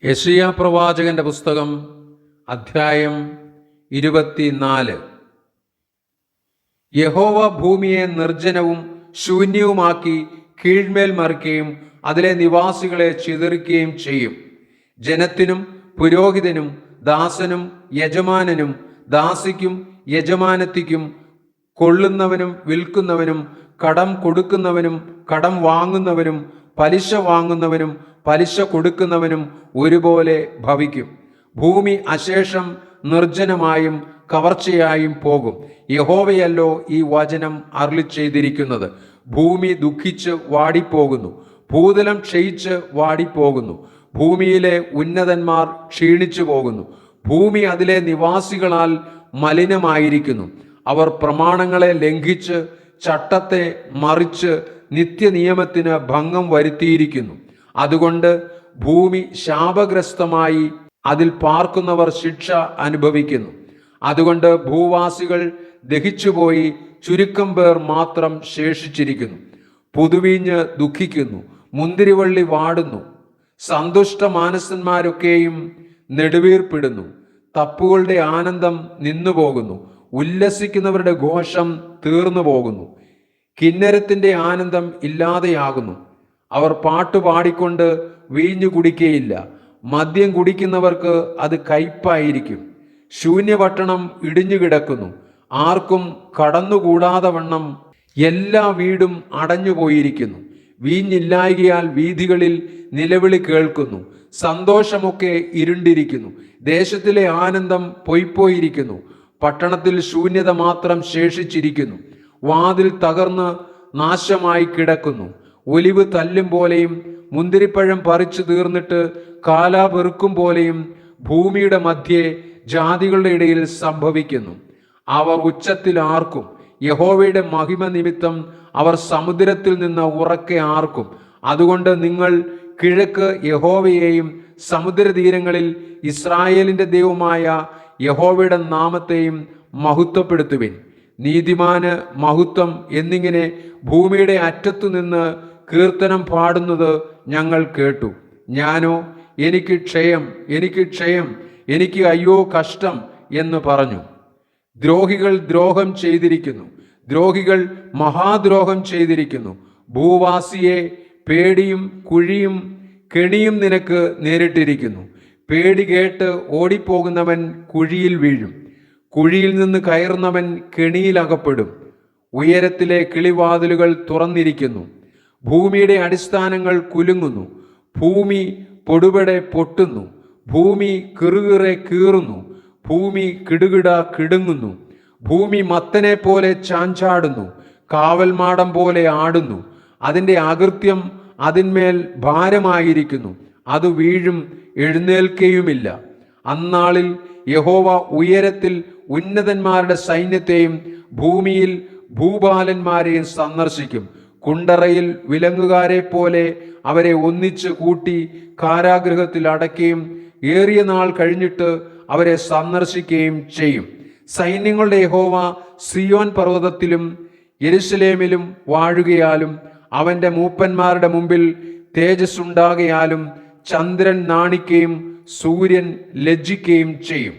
യെശയ്യാ പ്രവാചകന്റെ പുസ്തകം അധ്യായം 24. യഹോവ ഭൂമിയെ നിർജ്ജനവും ശൂന്യവുമാക്കി കീഴ്മേൽ മറിക്കുകയും അതിലെ നിവാസികളെ ചിതറിക്കുകയും ചെയ്യും. ജനത്തിനും പുരോഹിതനും ദാസനും യജമാനനും ദാസിക്കും യജമാനത്തിക്കും കൊള്ളുന്നവനും വിൽക്കുന്നവനും കടം കൊടുക്കുന്നവനും കടം വാങ്ങുന്നവനും പലിശ വാങ്ങുന്നവനും പലിശ കൊടുക്കുന്നവനും ഒരുപോലെ ഭവിക്കും. ഭൂമി അശേഷം നിർജ്ജനമായും കവർച്ചയായും പോകും. യഹോവയല്ലോ ഈ വചനം അരുളിച്ചെയ്തിരിക്കുന്നത്. ഭൂമി ദുഃഖിച്ച് വാടിപ്പോകുന്നു, ഭൂതലം ക്ഷയിച്ച് വാടിപ്പോകുന്നു. ഭൂമിയിലെ ഉന്നതന്മാർ ക്ഷീണിച്ചു പോകുന്നു. ഭൂമി അതിലെ നിവാസികളാൽ മലിനമായിരിക്കുന്നു. അവർ പ്രമാണങ്ങളെ ലംഘിച്ച് ചട്ടത്തെ മറിച്ച് നിത്യനിയമത്തിന് ഭംഗം വരുത്തിയിരിക്കുന്നു. അതുകൊണ്ട് ഭൂമി ശാപഗ്രസ്തമായി അതിൽ പാർക്കുന്നവർ ശിക്ഷ അനുഭവിക്കുന്നു. അതുകൊണ്ട് ഭൂവാസികൾ ദഹിച്ചുപോയി ചുരുക്കം പേർ മാത്രം ശേഷിച്ചിരിക്കുന്നു. പുതുവീഞ്ഞ് ദുഃഖിക്കുന്നു, മുന്തിരിവള്ളി വാടുന്നു. സന്തുഷ്ട മാനസന്മാരൊക്കെയും നെടുവീർപ്പിടുന്നു. തപ്പുകളുടെ ആനന്ദം നിന്നുപോകുന്നു, ഉല്ലസിക്കുന്നവരുടെ ഘോഷം തീർന്നു പോകുന്നു. കിന്നരത്തിന്റെ ആനന്ദം ഇല്ലാതെയാകുന്നു. അവർ പാട്ടുപാടിക്കൊണ്ട് വീഞ്ഞു കുടിക്കുകയില്ല. മദ്യം കുടിക്കുന്നവർക്ക് അത് കയ്പായിരിക്കും. ശൂന്യപട്ടണം ഇടിഞ്ഞു കിടക്കുന്നു, ആർക്കും കടന്നുകൂടാതെ വണ്ണം എല്ലാ വീടും അടഞ്ഞുപോയിരിക്കുന്നു. വീഞ്ഞില്ലായ്കയാൽ വീഥികളിൽ നിലവിളി കേൾക്കുന്നു. സന്തോഷമൊക്കെ ഇരുണ്ടിരിക്കുന്നു. ദേശത്തിലെ ആനന്ദം പൊയ്പോയിരിക്കുന്നു. പട്ടണത്തിൽ ശൂന്യത മാത്രം ശേഷിച്ചിരിക്കുന്നു. വാതിൽ തകർന്ന് നാശമായി കിടക്കുന്നു. ഒലിവ് തല്ലും പോലെയും മുന്തിരിപ്പഴം പറിച്ചു തീർന്നിട്ട് കാലാ പെറുക്കും പോലെയും ഭൂമിയുടെ മധ്യേ ജാതികളുടെ ഇടയിൽ സംഭവിക്കുന്നു. അവർ ഉച്ചത്തിൽ ആർക്കും. യഹോവയുടെ മഹിമ നിമിത്തം അവർ സമുദ്രത്തിൽ നിന്ന് ഉറക്കെ ആർക്കും. അതുകൊണ്ട് നിങ്ങൾ കിഴക്ക് യഹോവയെയും സമുദ്രതീരങ്ങളിൽ ഇസ്രായേലിന്റെ ദൈവമായ യഹോവയുടെ നാമത്തെയും മഹത്വപ്പെടുത്തുവിൻ. നീതിമാന് മഹത്വം എന്നിങ്ങനെ ഭൂമിയുടെ അറ്റത്തു നിന്ന് കീർത്തനം പാടുന്നത് ഞങ്ങൾ കേട്ടു. ഞാനോ എനിക്ക് ക്ഷയം, എനിക്ക് ക്ഷയം, എനിക്ക് അയ്യോ കഷ്ടം എന്ന് പറഞ്ഞു. ദ്രോഹികൾ ദ്രോഹം ചെയ്തിരിക്കുന്നു, ദ്രോഹികൾ മഹാദ്രോഹം ചെയ്തിരിക്കുന്നു. ഭൂവാസിയെ പേടിയും കുഴിയും കെണിയും നിനക്ക് നേരിട്ടിരിക്കുന്നു. പേടി കേട്ട് ഓടിപ്പോകുന്നവൻ കുഴിയിൽ വീഴും, കുഴിയിൽ നിന്ന് കയറുന്നവൻ കെണിയിലകപ്പെടും. ഉയരത്തിലെ കിളിവാതിലുകൾ തുറന്നിരിക്കുന്നു, ഭൂമിയുടെ അടിസ്ഥാനങ്ങൾ കുലുങ്ങുന്നു. ഭൂമി പൊടുപടെ പൊട്ടുന്നു, ഭൂമി കിറുകിറെ കീറുന്നു, ഭൂമി കിടുകിട കിടുങ്ങുന്നു. ഭൂമി മത്തനെ പോലെ ചാഞ്ചാടുന്നു, കാവൽമാടം പോലെ ആടുന്നു. അതിൻ്റെ അകൃത്യം അതിന്മേൽ ഭാരമായിരിക്കുന്നു, അത് വീഴും, എഴുന്നേൽക്കുകയുമില്ല. അന്നാളിൽ യഹോവ ഉയരത്തിൽ ഉന്നതന്മാരുടെ സൈന്യത്തെയും ഭൂമിയിൽ ഭൂപാലന്മാരെയും സന്ദർശിക്കും. കുണ്ടറയിൽ വിലങ്ങുകാരെ പോലെ അവരെ ഒന്നിച്ച് കൂട്ടി കാരാഗൃഹത്തിൽ അടയ്ക്കുകയും ഏറിയ നാൾ കഴിഞ്ഞിട്ട് അവരെ സന്ദർശിക്കുകയും ചെയ്യും. സൈന്യങ്ങളുടെ യഹോവ സിയോൻ പർവ്വതത്തിലും യെരുശലേമിലും വാഴുകയാലും അവന്റെ മൂപ്പന്മാരുടെ മുമ്പിൽ തേജസ്സുണ്ടാകയാലും ചന്ദ്രൻ നാണിക്കുകയും സൂര്യൻ ലജ്ജിക്കുകയും ചെയ്യും.